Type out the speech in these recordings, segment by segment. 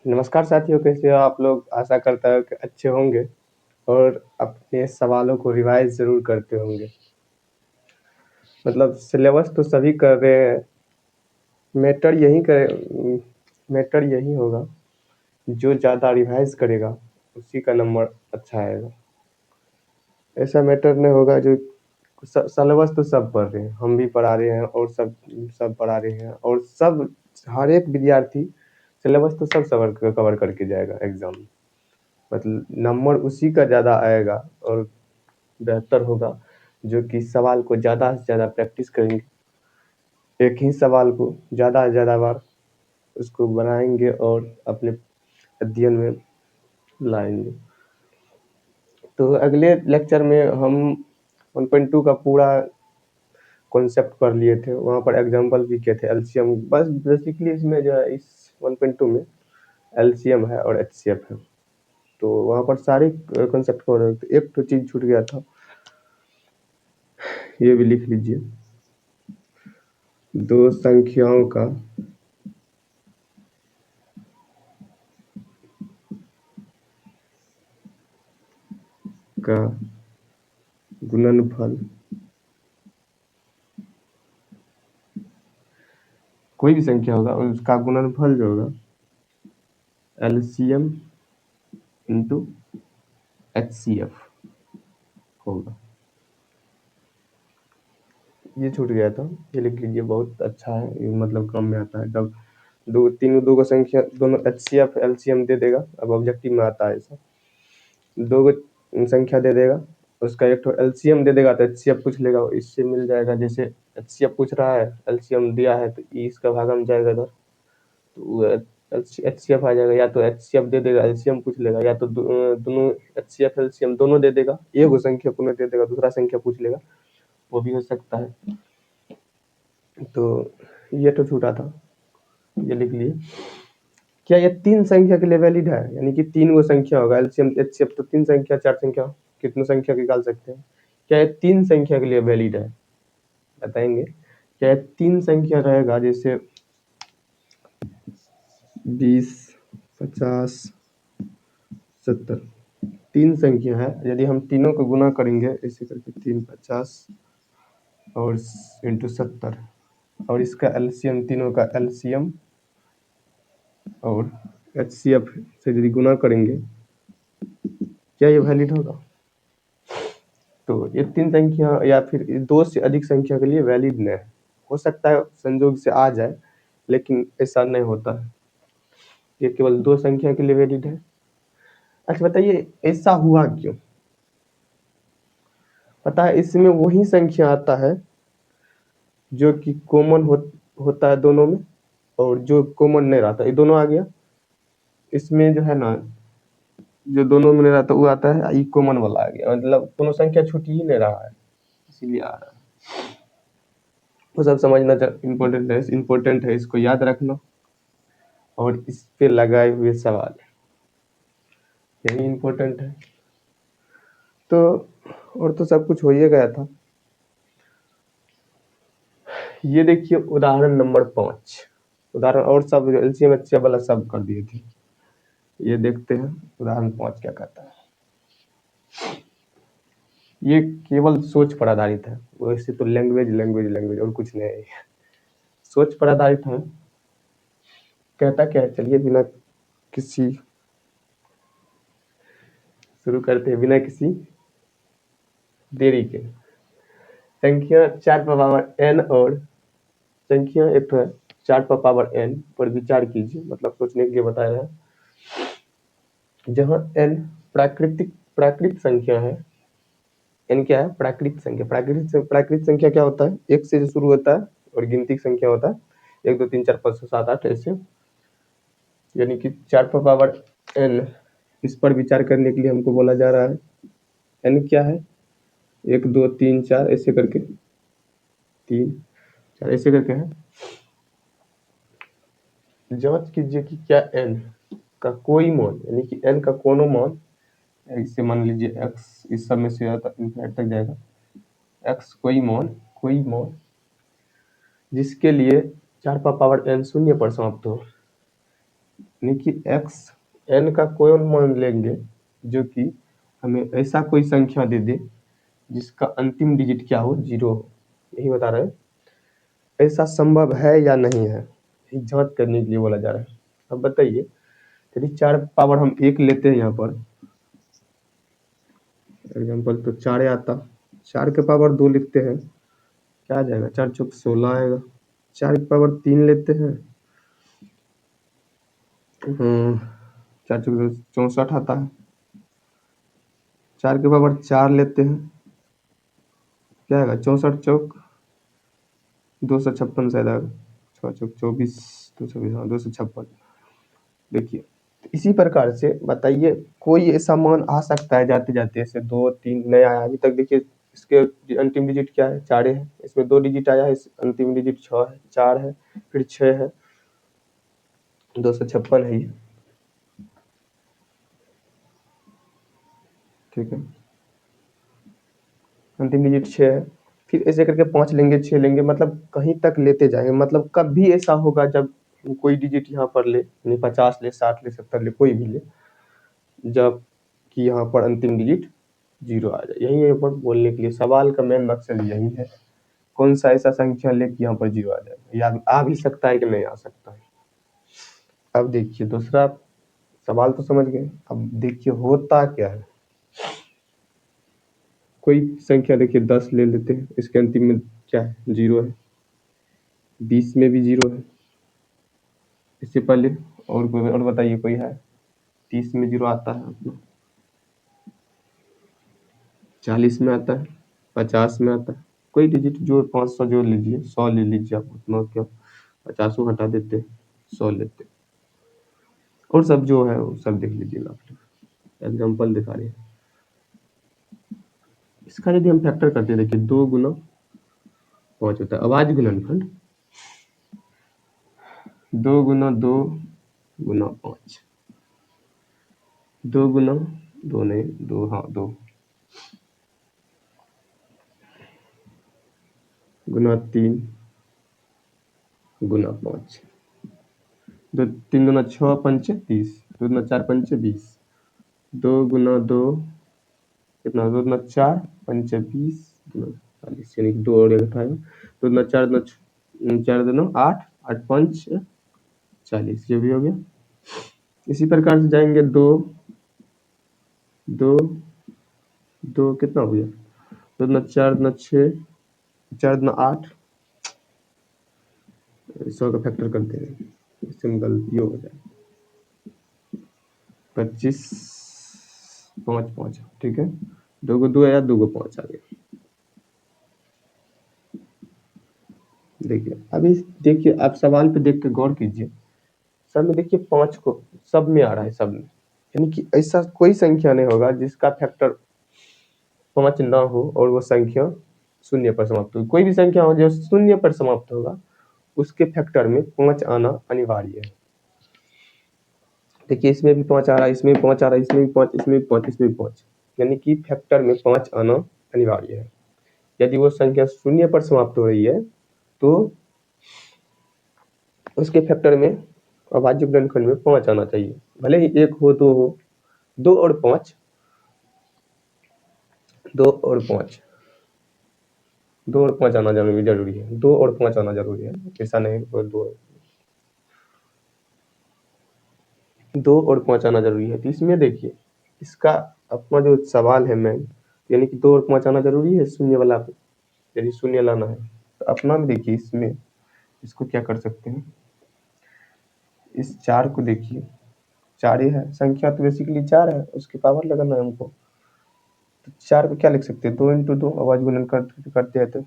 नमस्कार साथियों, कैसे हो आप लोग? आशा करता हूँ कि अच्छे होंगे और अपने सवालों को रिवाइज ज़रूर करते होंगे। मतलब सिलेबस तो सभी कर रहे हैं, मैटर यही होगा, जो ज़्यादा रिवाइज करेगा उसी का नंबर अच्छा आएगा। ऐसा मैटर नहीं होगा जो सिलेबस तो सब पढ़ रहे हैं, हम भी पढ़ा रहे हैं और सब पढ़ा रहे हैं और सब हर एक विद्यार्थी सिलेबस तो सब कवर करके जाएगा एग्जाम में। मतलब नंबर उसी का ज़्यादा आएगा और बेहतर होगा जो कि सवाल को ज़्यादा से ज़्यादा प्रैक्टिस करेंगे, एक ही सवाल को ज़्यादा से ज़्यादा बार उसको बनाएंगे और अपने अध्ययन में लाएंगे। तो अगले लेक्चर में हम 1.2 का पूरा कॉन्सेप्ट पढ़ लिए थे, वहाँ पर एग्जाम्पल भी किए थे, एलसीएम। बस बेसिकली इसमें जो है इस 1.2 में एलसीएम है और एचसीएफ है, तो वहाँ पर सारे कॉन्सेप्ट पढ़ रहे थे। एक तो चीज़ छूट गया था, ये भी लिख लीजिए। दो संख्याओं का गुणनफल, कोई भी संख्या होगा और उसका गुणनफल जो होगा एलसीएम इंटू एचसीएफ होगा। ये छूट गया था, ये लिख लीजिए, बहुत अच्छा है, ये मतलब काम में आता है। जब दो को संख्या दोनों एचसीएफ एलसीएम दे देगा, अब ऑब्जेक्टिव में आता है ऐसा, दो को संख्या दे देगा, उसका एक तो एलसीएम दे देगा तो एचसीएफ पूछ लेगा, इससे मिल जाएगा। जैसे एचसीएफ पूछ रहा है, एलसीएम दिया है तो इसका भागम जाएगा इधर, तो एचसीएफ आ जाएगा। या तो एचसीएफ दे देगा, एलसीएम पूछ लेगा, या तो दोनों एचसीएफ एलसीएम दोनों दे देगा, एक संख्या पुनः दे देगा, दूसरा संख्या पूछ लेगा, वो भी हो सकता है। तो ये तो छूटा था, ये लिख लिए। क्या ये तीन संख्या के लिए वैलिड है? यानी कि तीन वो संख्या होगा, एलसीएम एचसीएफ तो तीन संख्या चार संख्या कितने संख्या निकाल सकते हैं। क्या ये तीन संख्या के लिए वैलिड है? बताएंगे। क्या ये तीन संख्या रहेगा, जैसे 20, 50, 70, तीन संख्या है। यदि हम तीनों को गुना करेंगे ऐसे करके 3, 50 और इंटू 70, और इसका एलसीएम, तीनों का एलसीएम और एचसीएफ से यदि गुना करेंगे, क्या ये वैलिड होगा? तो ये तीन संख्या या फिर दो से अधिक संख्या के लिए वैलिड नहीं है। हो सकता है संजोग से आ जाए, लेकिन ऐसा नहीं होता है, ये केवल दो संख्या के लिए वैलिड है। अच्छा बताइए, ऐसा हुआ क्यों? पता है, इसमें वही संख्या आता है जो कि कॉमन होता है दोनों में, और जो कॉमन नहीं रहता, ये दोनों आ गया। इसमें जो है ना, जो दोनों में नहीं रहता वो आता है, ये कॉमन वाला आ गया, मतलब दोनों संख्या छूट ही नहीं रहा है, इसीलिए आ रहा है। वो सब समझना इम्पोर्टेंट है, इसको याद रखना और इस पे लगाए हुए सवाल, यही इम्पोर्टेंट है। तो और तो सब कुछ हो ही गया था। ये देखिए उदाहरण नंबर 5, उदाहरण और सब एलसीएम एचसीएफ वाला सब कर दिए थे। ये देखते हैं उदाहरण 5 क्या कहता है। ये केवल सोच पर आधारित है, वैसे तो लैंग्वेज और कुछ नहीं है, सोच पर आधारित है। कहता क्या है, चलिए बिना किसी शुरू करते हैं, बिना किसी देरी के। संख्या 4 पर पावर n और संख्या एक है 4 पर पावर n पर विचार कीजिए, मतलब सोचने के लिए बताया है। जहाँ n प्राकृतिक संख्या है, n क्या है? प्राकृतिक संख्या। प्राकृतिक संख्या क्या होता है? एक से शुरू होता है और गिनती संख्या होता है 1 2 3 4 5 6 7 8 ऐसे, यानी कि 4 पर पावर n, इस पर विचार करने के लिए हमको बोला जा रहा है। n क्या है? 1 2 3 4 ऐसे करके, 3 4 ऐसे करके है। जांच कीजिए कि क्या n का कोई मान, यानी कि n का कोनो मान, इसे मान लीजिए x, इस सब में से इनफिनिटी तक जाएगा, x कोई मान जिसके लिए 4 पर पावर n शून्य पर समाप्त हो, यानी कि एक्स एन का कोई मान लेंगे जो कि हमें ऐसा कोई संख्या दे दे जिसका अंतिम डिजिट क्या हो, 0 हो। यही बता रहे हैं ऐसा संभव है या नहीं है, ये जांच करने के लिए बोला जा रहा है। अब बताइए, यदि 4 पावर हम 1 लेते हैं यहाँ पर एग्जाम्पल, तो 4 आता, 4 के पावर 2 लिखते हैं, क्या आ जाएगा, 4 चौक 16 आएगा। 4 के पावर 3 लेते हैं, 4 चौक 64 आता है। 4 के पावर 4 लेते हैं, क्या आएगा, 64 चौक 256 शायद आएगा, 6 चौक 24 226, हाँ 256। देखिए इसी प्रकार से बताइए कोई ऐसा मान आ सकता है जाते जाते, ऐसे 2 3 नहीं आया अभी तक। देखिए इसके अंतिम डिजिट क्या है, 4 है, इसमें 2 डिजिट आया है, इस अंतिम डिजिट 6 है, 4 है, फिर 6 है, 256 है ये, ठीक है। अंतिम डिजिट 6 है, फिर ऐसे करके 5 लेंगे, 6 लेंगे, मतलब कहीं तक लेते जाएंगे। मतलब कभी ऐसा होगा जब कोई डिजिट यहाँ पर ले, यानी 50 ले, 60 ले, 70 ले, कोई भी ले, जब कि यहाँ पर अंतिम डिजिट 0 आ जाए। यही यहाँ पर बोलने के लिए सवाल का मेन मकसद यही है, कौन सा ऐसा संख्या ले कि यहाँ पर 0 आ जाए, या आ भी सकता है कि नहीं आ सकता है। अब देखिए दूसरा सवाल तो समझ गए, अब देखिए होता क्या है। कोई संख्या देखिए 10 ले लेते हैं, इसके अंतिम में क्या है, 0 है। 20 में भी 0 है। इससे पहले और बताइए कोई है, 30 में 0 आता है अपना, 40 में आता है, 50 में आता है। कोई डिजिट जो 500 जोड़ लीजिए, 100 ले लीजिए आप, उतना क्या, 50 हटा देते, 100 लेते, और सब जो है वो सब देख लीजिएगा आप। एग्जाम्पल दिखा रहे हैं, इसका यदि हम फैक्टर करते हैं, देखिए 2 गुना 5 होता है, अभाज्य गुणनखंड 2 गुना 2 गुना 5, 2 गुना 2 नहीं 2, हाँ 2 गुना 3 गुना 5, 2 3 गुना 6 पंचे 30, 2 गुना 4 पंचे 20, 2 गुना 2 कितना, 2 गुना 4 पंचे 20 गुना 40, यानी 2 और 1 उठाएगा, 2 गुना 4 गुना 4 गुना 8 8 5 40, ये भी हो गया। इसी प्रकार से जाएंगे 2 2 2 कितना हो गया, 2 गुना 4 गुना 6 4 गुना 8, 100 का फैक्टर करते हैं, इससे में गलती हो जाए, 25 5 5, ठीक है, 2 को 2 आया, 2 को 5 आ गया। देखिए अभी देखिए आप सवाल पे देख के गौर कीजिए, सब में देखिए 5 को सब में आ रहा है, सब में, यानी कि ऐसा कोई संख्या नहीं होगा जिसका फैक्टर 5 ना हो और वो संख्या शून्य पर समाप्त हो। कोई भी संख्या हो जो शून्य पर समाप्त होगा उसके फैक्टर में 5 आना अनिवार्य है। देखिए इसमें भी 5 आ रहा है, इसमें भी 5 आ रहा है, इसमें भी 5, इसमें भी 5, इसमें भी 5, यानी कि फैक्टर में 5 आना अनिवार्य है। यदि वो संख्या शून्य पर समाप्त हो रही है तो उसके फैक्टर में अभाज्य गुणनखंड में 5 आना चाहिए, भले ही 1 हो 2 हो, 2 और 5 2 और 5 2 और 5 आना जरूरी है, 2 और 5 आना जरूरी है, ऐसा नहीं 2 और 5 आना जरूरी है। तो इसमें देखिए इसका अपना जो सवाल है मैम, यानी कि 2 और 5 आना जरूरी है शून्य वाला पे, यदि शून्य लाना है तो अपना में देखिए इसमें इसको क्या कर सकते हैं, इस 4 को देखिए 4 ही है, संख्या तो बेसिकली 4 है, उसके पावर लगाना है हमको, तो 4 को क्या लिख सकते हैं, 2 इंटू 2 अभाज्य गुणन करते हैं तो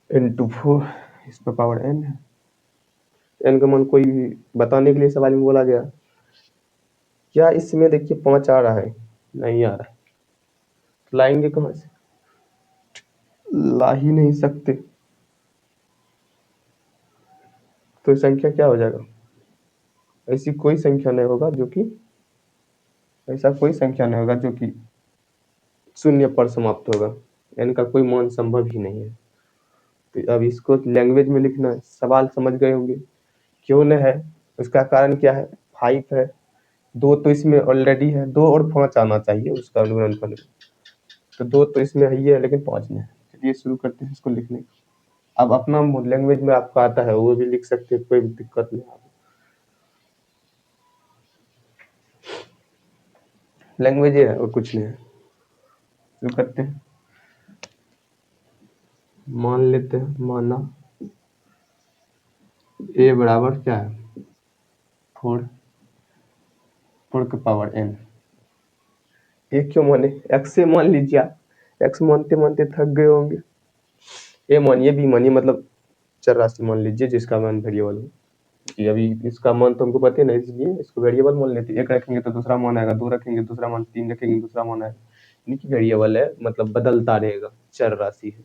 इंटू 4, इस पर पावर n है, n का मान कोई भी बताने के लिए सवाल में बोला गया। क्या इसमें देखिए 5 आ रहा है, नहीं आ रहा है, तो लाएंगे कहाँ से, ला ही नहीं सकते, तो संख्या क्या हो जाएगा, ऐसी कोई संख्या नहीं होगा जो कि ऐसा कोई संख्या नहीं होगा जो कि शून्य पर समाप्त होगा, n का कोई मान संभव ही नहीं है। तो अब इसको लैंग्वेज में लिखना है, सवाल समझ गए होंगे क्यों न है, उसका कारण क्या है, 5 है, 2 तो इसमें ऑलरेडी है, 2 और 5 आना चाहिए उसका गुणनफल में। तो 2 तो इसमें है ही है, लेकिन 5 नहीं है। चलिए शुरू करते हैं इसको लिखने। अब अपना लैंग्वेज में आपको आता है वो भी लिख सकते हैं, कोई दिक्कत नहीं है। लैंग्वेज है और कुछ नहीं है। शुरू करते हैं। मान लेते हैं, माना a बराबर क्या है, 4 की पावर n। ये क्यों माने, x से मान लीजिए आप, x मानते मानते थक गए होंगे। a मानिए, b मानिए, मतलब चर राशि मान लीजिए जिसका मान वेरिएबल हो। कि अभी इसका मान तो हमको पता है ना, इसलिए इसको वेरिएबल मान लेते हैं। 1 रखेंगे तो दूसरा मान आएगा, 2 रखेंगे दूसरा मान, 3 रखेंगे दूसरा मान आएगा। यानी कि वेरिएबल है, मतलब बदलता रहेगा, चर राशि है।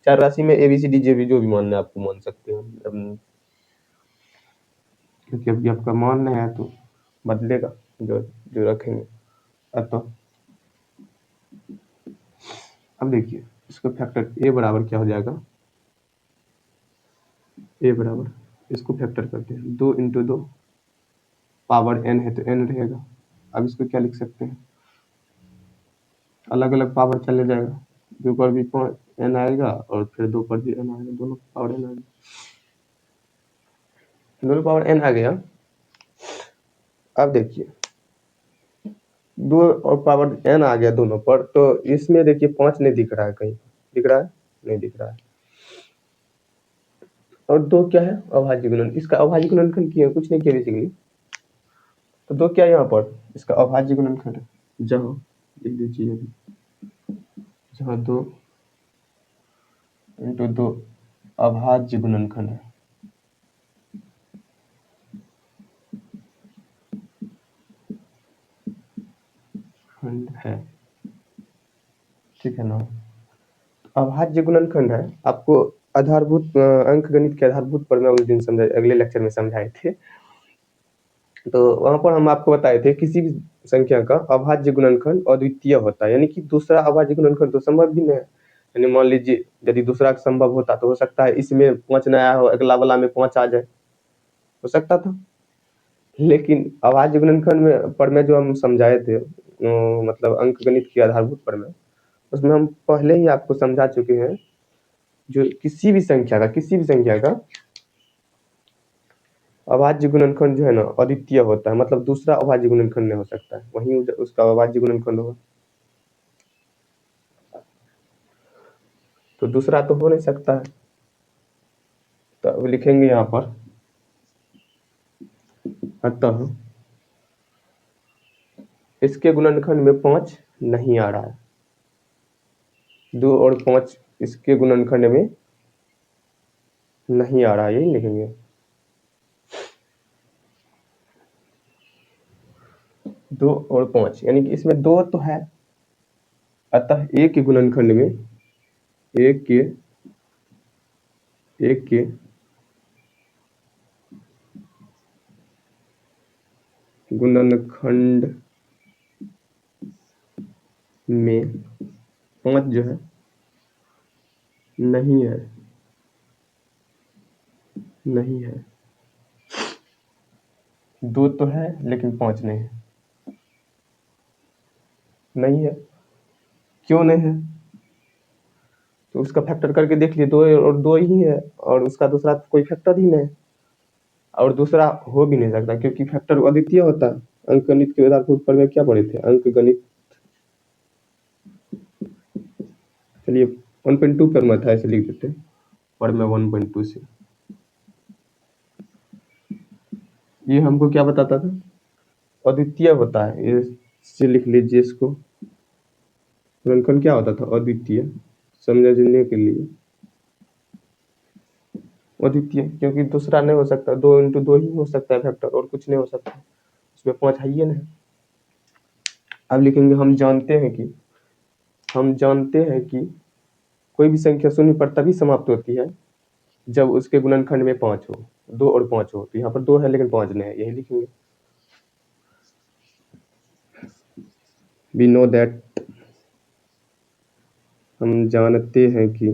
चर राशि में A B C D J भी जो भी मानना है आपको मान सकते हैं, क्योंकि अभी आपका मान नहीं है तो बदलेगा जो जो रखेंगे। अतः अब देखिए इसको फैक्टर ए बराबर क्या हो जाएगा, ए बराबर इसको फैक्टर करते हैं, 2 × 2 पावर n है तो n रहेगा। अब इसको क्या लिख सकते हैं, अलग अलग पावर चले जाएगा, 2 पर भी n आएगा और फिर 2 पर भी n आएगा, दोनों पावर n आएगा, दोनों पावर n आ गया। अब देखिए 2 और पावर n आ गया दोनों पर, तो इसमें देखिए 5 नहीं दिख रहा है, कहीं दिख रहा है, नहीं दिख रहा है। और 2 क्या है, अभाज्य गुणन, इसका अभाज्य गुणनखंड किया कुछ नहीं किया बेसिकली। तो 2 क्या है यहाँ पर, इसका अभाज्य गुणनखंड है, जहाँ लिख दीजिए अभी, जहाँ 2 × 2 अभाज्य गुणनखंड है। खंड है, ठीक है ना। अभाज्य गुणनखंड है, आपको आधारभूत अंक गणित के आधारभूत पर मैं उस दिन समझा, अगले लेक्चर में समझाए थे। तो वहां पर हम आपको बताए थे किसी भी संख्या का अभाज्य गुणनखंड अद्वितीय होता है, यानी कि दूसरा अभाज्य गुणनखंड तो संभव भी नहीं है। यानी मान लीजिए यदि दूसरा संभव होता तो हो सकता है इसमें 5 न आया हो, अगला वाला में 5 आ जाए, हो सकता था। लेकिन अभाज्य गुणनखंड में पर में जो हम समझाए थे, मतलब अंक गणित के आधारभूत पर में, उसमें हम पहले ही आपको समझा चुके हैं, जो किसी भी संख्या का अभाज्य गुणनखंड जो है ना अद्वितीय होता है, मतलब दूसरा अभाज्य गुणनखंड नहीं हो सकता है, वही उसका अभाज्य गुणनखंड होगा। तो दूसरा तो हो नहीं सकता है। तो अब लिखेंगे यहाँ पर, अतः इसके गुणनखंड में 5 नहीं आ रहा है, 2 और 5 इसके गुणनखंड में नहीं आ रहा है, यही लिखेंगे। 2 और 5 यानी कि इसमें 2 तो है, अतः एक के गुणनखंड में एक के गुणनखंड में 5 जो है नहीं है, 2 तो है लेकिन 5 नहीं है, क्यों नहीं है, तो उसका फैक्टर करके देख लिए, 2 और 2 ही है, और उसका दूसरा कोई फैक्टर ही नहीं, और दूसरा हो भी नहीं सकता क्योंकि फैक्टर अद्वितीय होता है। अंक गणित के आधारभूत पर में क्या पढ़े थे, अंक गणित, चलिए 1.2 पर मत है, ऐसे लिख देते हैं, पर में 1.2 से ये हमको क्या बताता था, अद्वितीय होता है, इससे लिख लीजिए इसको, गुणनखंड क्या होता था, अद्वितीय, समझने के लिए अद्वितीय, क्योंकि दूसरा नहीं हो सकता, 2 × 2 ही हो सकता है फैक्टर, और कुछ नहीं हो सकता, उसमें 5 है ही नहीं। अब लिखेंगे हम जानते हैं कि कोई भी संख्या शून्य पर तभी समाप्त होती है जब उसके गुणनखंड में 5 हो, 2 और 5 हो। तो यहाँ पर 2 है लेकिन 5 नहीं है, यही लिखेंगे। वी नो दैट, हम जानते हैं कि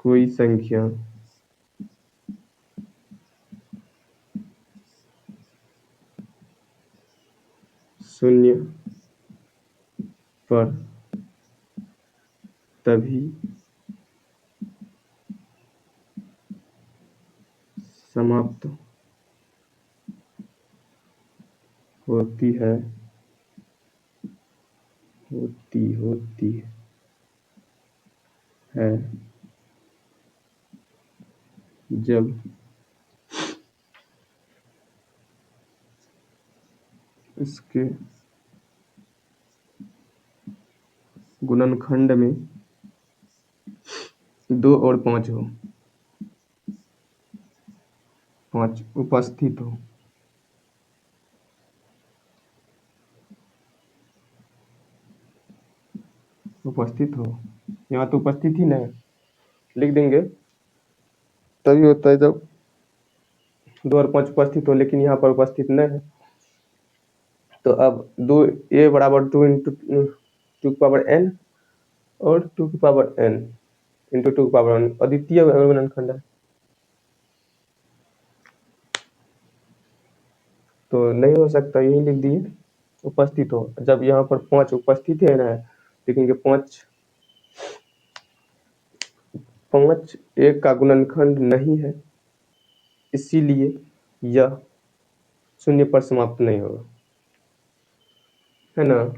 कोई संख्या शून्य पर तभी समाप्त होती है जब इसके गुणनखंड में 2 और 5 हो, 5 उपस्थित हो। यहाँ तो उपस्थित ही नहीं लिख देंगे, तभी होता है जब 2 और 5 उपस्थित हो, लेकिन यहाँ पर उपस्थित नहीं है। तो अब 2 a बराबर 2 इंटू 2 की पावर n और 2 की पावर n इंटू 2 की पावर n अद्वितीय गुणनखंड है, तो नहीं हो सकता, यही लिख दिए उपस्थित हो। जब यहाँ पर 5 उपस्थित है ना, लिखेंगे 5 एक का गुणनखंड नहीं है, इसीलिए यह 0 पर समाप्त नहीं होगा, है ना?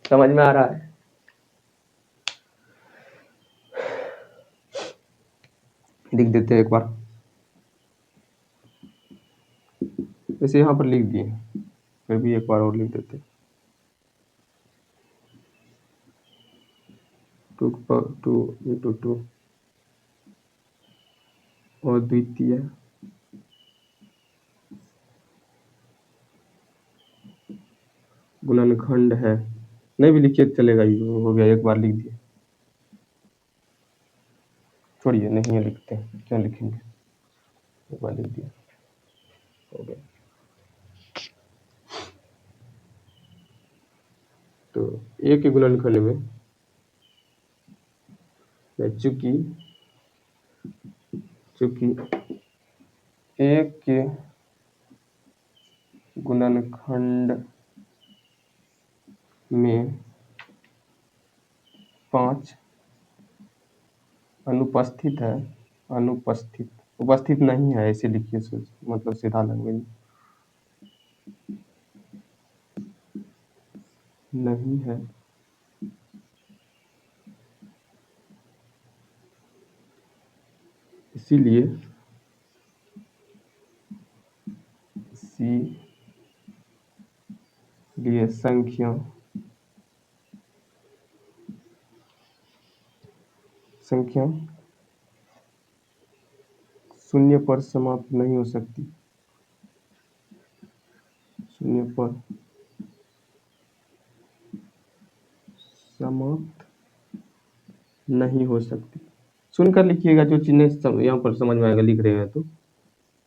समझ में आ रहा है? लिख देते हैं एक बार, जैसे यहाँ पर लिख दिए, फिर भी एक बार और लिख देते हैं। 2 इंटू 2 और द्वितीय गुणनखंड है, नहीं भी लिखिए चलेगा, ये हो गया, एक बार लिख दिए, छोड़िए नहीं लिखते हैं, क्यों लिखेंगे, एक बार लिख दिया, हो गया। तो a के गुणनखंड में चूंकि a के गुणनखंड में 5 अनुपस्थित है, उपस्थित नहीं है, ऐसे लिखिए, मतलब सीधा लैंग्वेज नहीं है, इसीलिए संख्या 0 पर समाप्त नहीं हो सकती, 0 पर समाप्त नहीं हो सकती। सुनकर लिखिएगा, जो चीजें यहाँ पर समझ में आएगा लिख रहे हैं तो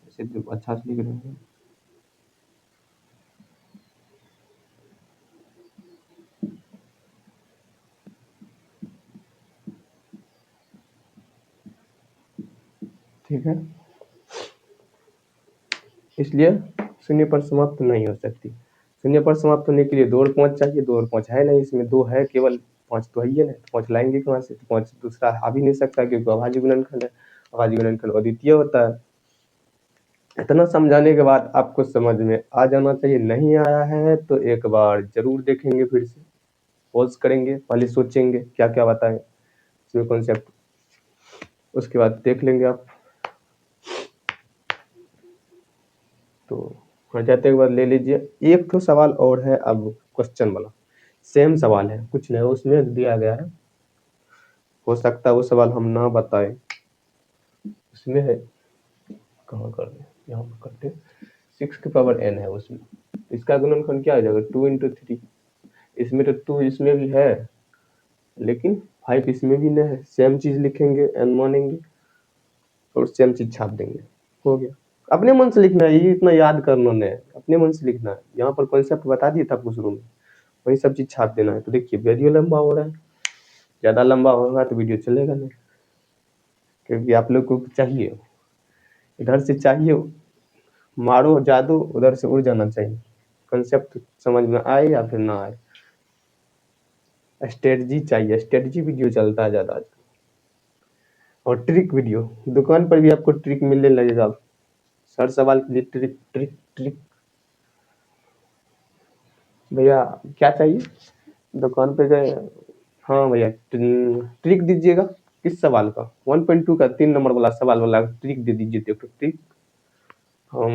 ऐसे अच्छा से लिख रहे हैं। ठीक है, इसलिए 0 पर समाप्त नहीं हो सकती। 0 पर समाप्त होने के लिए 2 और 5 चाहिए, 2 और 5 है नहीं, इसमें 2 है केवल, 5 तो है ही नहीं, 5 लाएंगे कहाँ से? 5 दूसरा आ भी नहीं सकता, क्योंकि अभाज्य गुणनखंड है, अभाज्य गुणनखंड अद्वितीय होता है। इतना समझाने के बाद आपको समझ में आ जाना चाहिए। नहीं आया है तो एक बार जरूर देखेंगे, फिर से पॉज करेंगे, पहले सोचेंगे क्या क्या बताएं इसमें कॉन्सेप्ट, उसके बाद देख लेंगे आप। तो हो जाते के बाद ले लीजिए। एक तो सवाल और है, अब क्वेश्चन वाला सेम सवाल है, कुछ नहीं उसमें दिया गया है, हो सकता है वो सवाल हम ना बताएं, उसमें है, कहाँ कर रहे हैं, यहाँ पर करते हैं, 6 की पावर n है उसमें, इसका गुणनखंड क्या हो जाएगा? 2 इंटू 3, इसमें तो 2 इसमें भी है, लेकिन 5 इसमें भी नहीं है, सेम चीज लिखेंगे, n मानेंगे और सेम चीज छाप देंगे, हो गया। अपने मन से लिखना है, ये इतना याद करना नहीं है, अपने मन से लिखना है। यहाँ पर कॉन्सेप्ट बता दिया था आपको शुरू में, वही सब चीज छाप देना है। तो देखिए वीडियो लंबा हो रहा है, ज्यादा लंबा होगा तो वीडियो चलेगा नहीं, क्योंकि आप लोग को चाहिए, इधर से चाहिए, मारो जादू, उधर से उड़ जाना चाहिए। कंसेप्ट समझ में आए या फिर ना आए, स्ट्रेटजी चाहिए, स्ट्रेटजी वीडियो चलता है ज़्यादा आजकल। और ट्रिक वीडियो, दुकान पर भी आपको ट्रिक मिलने लगेगा। हर सवाल के लिए ट्रिक ट्रिक ट्रिक। भैया क्या चाहिए? दुकान पे गए, हाँ भैया ट्रिक दीजिएगा। किस सवाल का? 1.2 का 3 नंबर वाला सवाल वाला ट्रिक दे दीजिए, देखो ट्रिक। हम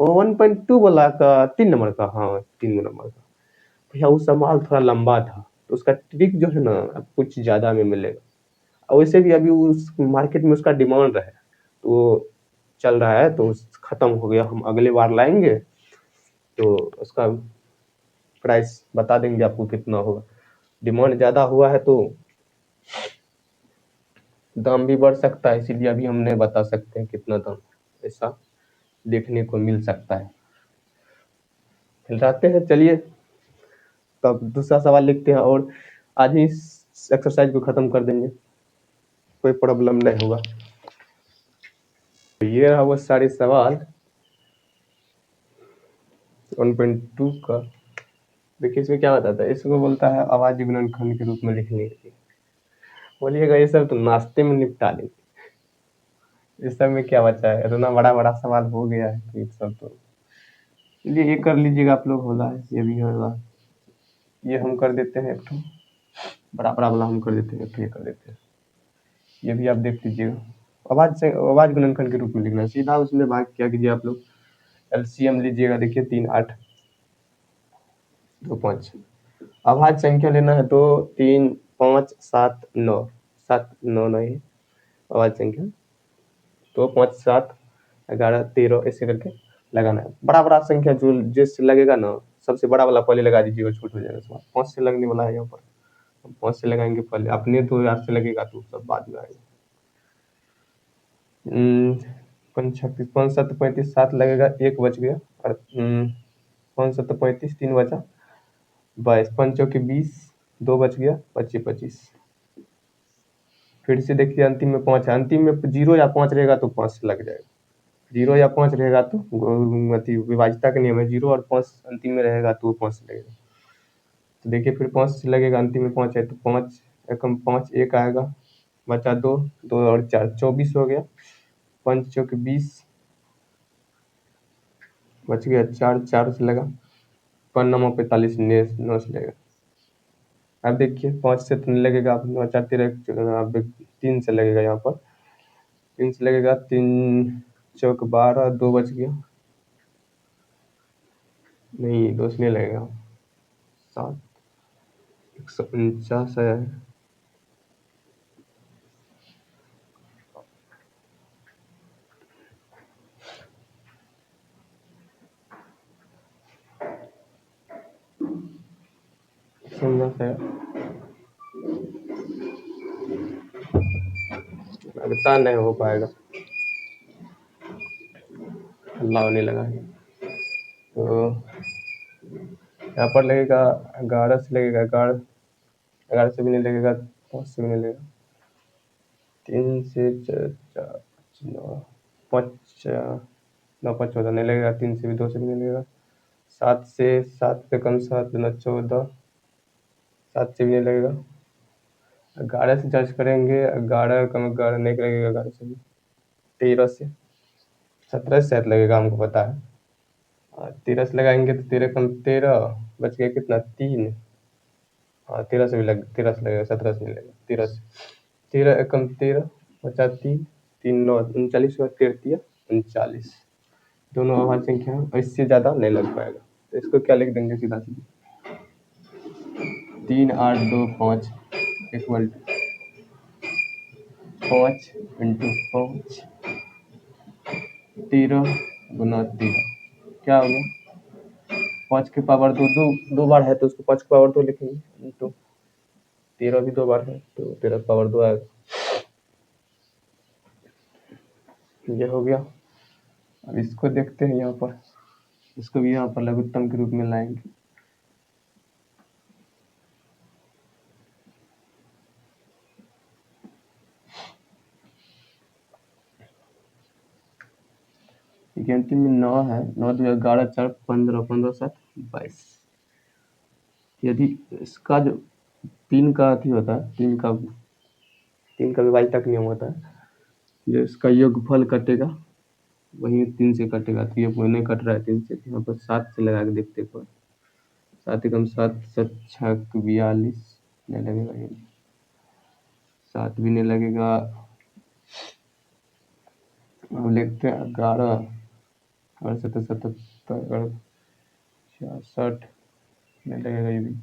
1.2 वाला का 3 नंबर का, हाँ 3 नंबर का। भैया वो सवाल थोड़ा लंबा था, तो उसका ट्रिक जो है ना कुछ ज़्यादा में मिलेगा। और वैसे भी अभी उस मार्केट में उसका डिमांड है, तो चल रहा है, तो खत्म हो गया। हम अगले बार लाएंगे तो उसका प्राइस बता देंगे आपको कितना होगा। डिमांड ज़्यादा हुआ है तो दाम भी बढ़ सकता है, इसीलिए अभी हम नहीं बता सकते हैं कितना दाम, ऐसा देखने को मिल सकता है। खिलाते हैं, चलिए तब दूसरा सवाल लिखते हैं और आज ही इस एक्सरसाइज को खत्म कर देंगे, कोई प्रॉब्लम नहीं होगा। तो ये रहा वो सारे सवाल 1.2 का। देखिए इसमें क्या बताता है, इसको बोलता है आवाज गुणनखंड के रूप में लिखने के लिए। बोलिएगा ये सब तो नाश्ते में निपटा लेंगे, इस सब में क्या बचा है, इतना बड़ा बड़ा सवाल हो गया है कि सब तो ये कर लीजिएगा आप लोग, होला है ये भी होगा। ये हम कर देते हैं, एक ठो बड़ा बड़ा वाला हम कर देते हैं, एक ठो ये कर देते हैं। ये भी आप देख लीजिएगा। आवाज से आवाज गुणनखंड के रूप में लिखना है, सीधा उसमें भाग क्या कीजिए आप लोग, एलसीएम लीजिएगा। देखिए 3 8 2 5। अभाज्य संख्या लेना है तो 3 5 7 9, 7 9 नहीं अभाज्य संख्या, तो 5 7 11 13 ऐसे करके लगाना है। बड़ा बड़ा संख्या जो जिससे लगेगा ना, सबसे बड़ा वाला पहले लगा दीजिएगा, छूट हो जाएगा। 5 से लगने वाला है यहाँ पर, 5 से लगाएंगे पहले, अपने तो याद से लगेगा तो सब बाद में आएगा। 5 36 5 7 35 7 लगेगा, 1 बच गया। और 5 7 35 3 बचा 22, 5 चौके 20, 2 बच गया 25 25। फिर से देखिए अंतिम में 5 है, अंतिम में 0 या 5 रहेगा तो 5 से लग जाएगा। 0 या 5 रहेगा तो विभाज्यता का नियम है, 0 और 5 अंतिम में रहेगा तो 5 से लगेगा। तो देखिए फिर 5 से लगेगा, अंतिम में 5 है तो 5 एकम 5 1 आएगा, बचा 2 2 और 4 24 हो गया। 5 चौके 20 बच गया 4 4 से लगा 5 9 45 9 से लगेगा। अब देखिए 5 से तो नहीं लगेगा, आप 9 4 13 अब 3 से लगेगा, यहाँ पर 3 से लगेगा, 3 चौक 12 2 बच गया, नहीं 2 से नहीं लगेगा, 7 149 है। है, लगता नहीं हो पाएगा, अल्लाह होने लगा है। तो यहाँ पर लगेगा 11 से लगेगा, 11 से भी नहीं लगेगा, 5 से भी नहीं लगेगा, 3 से 4 9 5 9 5 14 नहीं लगेगा, 3 से भी 2 से भी नहीं लगेगा, 7 से 7 पे कम 7 9 14 7 से भी नहीं लगेगा, 11 से जज करेंगे, 11 कम 11 नहीं लगेगा, 11 से भी 13 से 17 से शायद लगेगा, हमको पता है। 13 से लगाएंगे तो 13 कम 13 बच गया कितना 3, हाँ 13 से भी 13 से लगेगा, 17 से नहीं लगेगा, 13 से 13 कम 13 बचा 3 3 9 39 हुआ, 13 39 दोनों अभाज्य संख्या है, इससे ज़्यादा नहीं लग पाएगा। तो इसको क्या लिख देंगे सीधा सीधा 3 8 2 5 इक्वल टू 5 इंटू 5 13 गुना 13 क्या हो गया 5 के पावर 2 दो बार है तो उसको 5 के पावर 2 लिखेंगे, इंटू 13 भी 2 बार है तो 13 के पावर 2 आएगा। ये हो गया। अब इसको देखते हैं यहाँ पर, इसको भी यहाँ पर लघुत्तम के रूप में लाएंगे। देखिए अंतिम में 9 है, 9 2 11 4 15 15 7 22। यदि इसका जो 3 का अथी होता है, 3 का भी 22 तक नियम होता है, जो इसका योगफल कटेगा वही 3 से कटेगा, तो ये नहीं कट रहा है 3 से, यहाँ पर 7 से लगा के देखते हैं। 7 एकम 7 7 6 42 नहीं लगेगा, ये 7 भी नहीं लगेगा। अब लिखते हैं 11 68 77 66 नहीं लगेगा, ये भी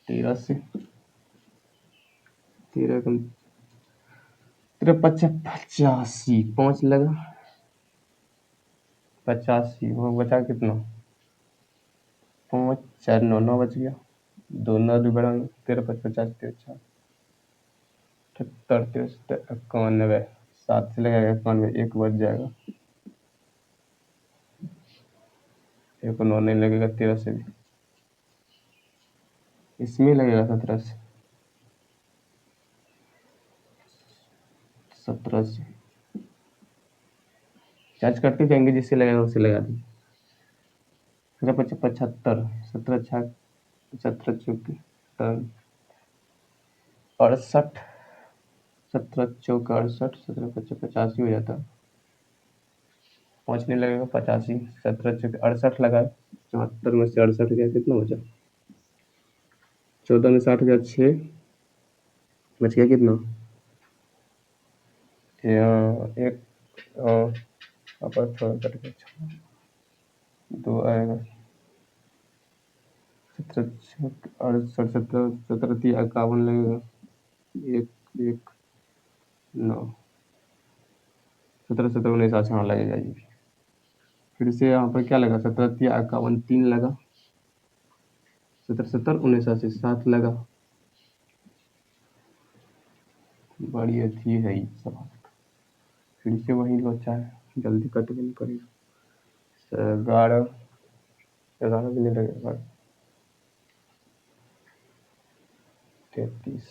13 से 13 कम 13 55 85 5 लगा 85, वो बचा कितना 5 4 9 9 बच गया, 2 9 2 बढ़ाएंगे 13 5 50 13 78 73 91 7 से लगेगा 91, 1 बच जाएगा, 1 9 नहीं लगेगा 13 से भी, इसमें लगेगा 17 से 17 से चार्ज करते जाएंगे, जिससे लगेगा उसे लगा देंगे। 75 17 6 17 चौकी 68 17 चौका 68 17 55 85 हो जाता है, 5 नहीं लगेगा 85, 17 चौके 68 लगा, 74 में से 68 गया, कितना बचा 14 में 60 गया 6 बच गया कितना एक अपर थोड़ा कट गया 2 आएगा 17 68 17 17 3 51 लगेगा 1 1 9 17 17 19 अच्छा लगेगा ये भी। फिर से यहाँ पर क्या लगा 17 3 51 3 लगा 17 17 19 80 7 लगा, बड़ी अच्छी है ये सवाल। फिर से वही लोचा है, जल्दी कट भी नहीं करेगा, 11 11 भी नहीं लगेगा 33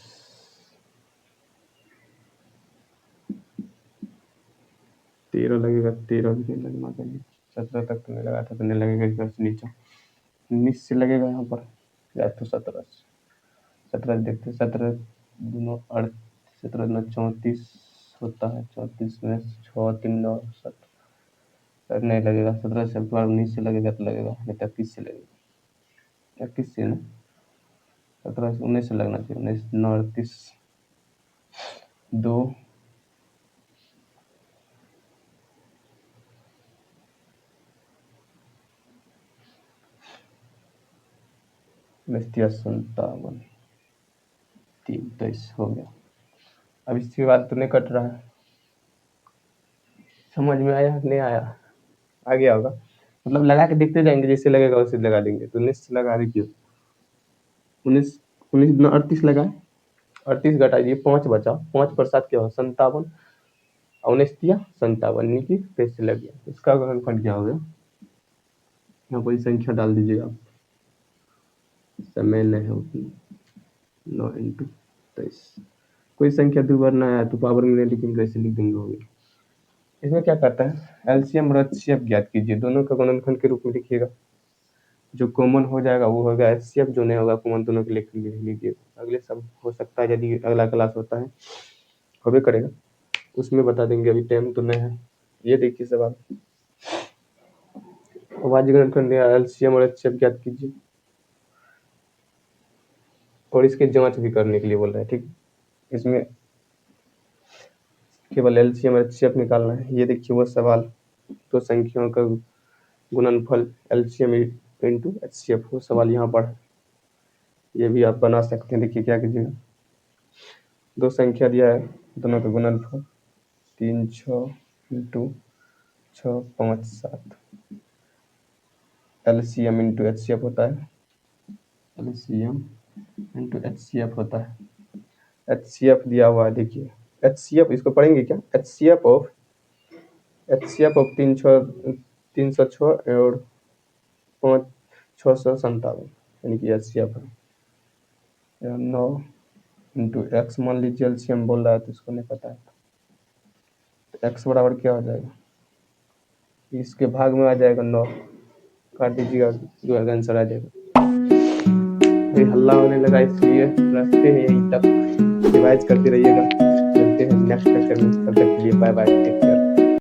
13 लगेगा, 13 भी नहीं लगना चाहिए, 17 तक तो नहीं लगा था तो नहीं लगेगा, इधर से नीचे 19 से लगेगा यहाँ पर, या तो 17 से 17 देखते 17 दोनों 17 9 34 होता है, 34 में 6 3 9 7 नहीं लगेगा, 17 से 19 से लगेगा तो लगेगा, नहीं तो 21 से लगेगा, 21 से ना 17 से 19 से लगना चाहिए, 19 9 38 2 57 3 23 हो गया। अब इसके बाद तो नहीं कट रहा है, समझ में आया नहीं आया, आ गया होगा, मतलब लगा के देखते जाएंगे, जैसे लगेगा वैसे लगा देंगे। तो 19 से लगा देखिए, 19 19 38 लगाए, 38 घटाइए 5 बचा, 5 पर 7 क्या हो 57, 19 दिया 57 नीचे पेज से लग गया, इसका गुणनफल क्या हो गया, यहाँ कोई संख्या डाल दीजिएगा आप, समय नहीं है उतनी 9 इंटू 23, कोई संख्या दो बार ना आया तो पावर में नहीं लिखेंगे, कैसे लिख देंगे हो गया। इसमें क्या करता है एलसीएम और एचसीएफ ज्ञात कीजिए, दोनों का गुणनफल के रूप में लिखिएगा, जो कॉमन हो जाएगा वो होगा एचसीएफ, जो नहीं होगा कॉमन दोनों के लिख लीजिए। अगले सब हो सकता है यदि अगला क्लास होता है होबे करेगा, उसमें बता देंगे, अभी टाइम तो नहीं है। ये देखिए सवाल, अभाज्य गुणनफल एलसीएम और एचसीएफ ज्ञात कीजिए, और इसके जांच भी करने के लिए बोल रहे हैं, ठीक। इसमें केवल एलसीएम और एचसीएफ निकालना है। ये देखिए वो सवाल, तो संख्याओं का गुणनफल एलसीएम इंटू एचसीएफ, वो सवाल यहाँ पर है, ये भी आप बना सकते हैं। देखिए क्या कीजिएगा, दो संख्या दिया है, दोनों का गुणनफल 3 6 इंटू 6 5 7, एलसीएम इंटू एचसीएफ होता है, एलसीएम इंटू एचसीएफ होता है, एचसीएफ दिया हुआ है। देखिए एचसीएफ इसको पढ़ेंगे क्या, एचसीएफ ऑफ 306 और 657, यानी कि एचसीएफ है 9 इंटू एक्स, मान लीजिए एलसीएम बोल रहा है तो इसको नहीं पता है, तो एक्स बराबर क्या हो जाएगा इसके भाग में आ जाएगा 9, काट दीजिएगा जो है आंसर आ जाएगा। अभी हल्ला होने लगा इसलिए रखते हैं यहीं तक, रिवाइज करते रहिएगा। मिलते हैं नेक्स्ट लेक्चर में, तब तक के लिए बाय बाय, टेक केयर।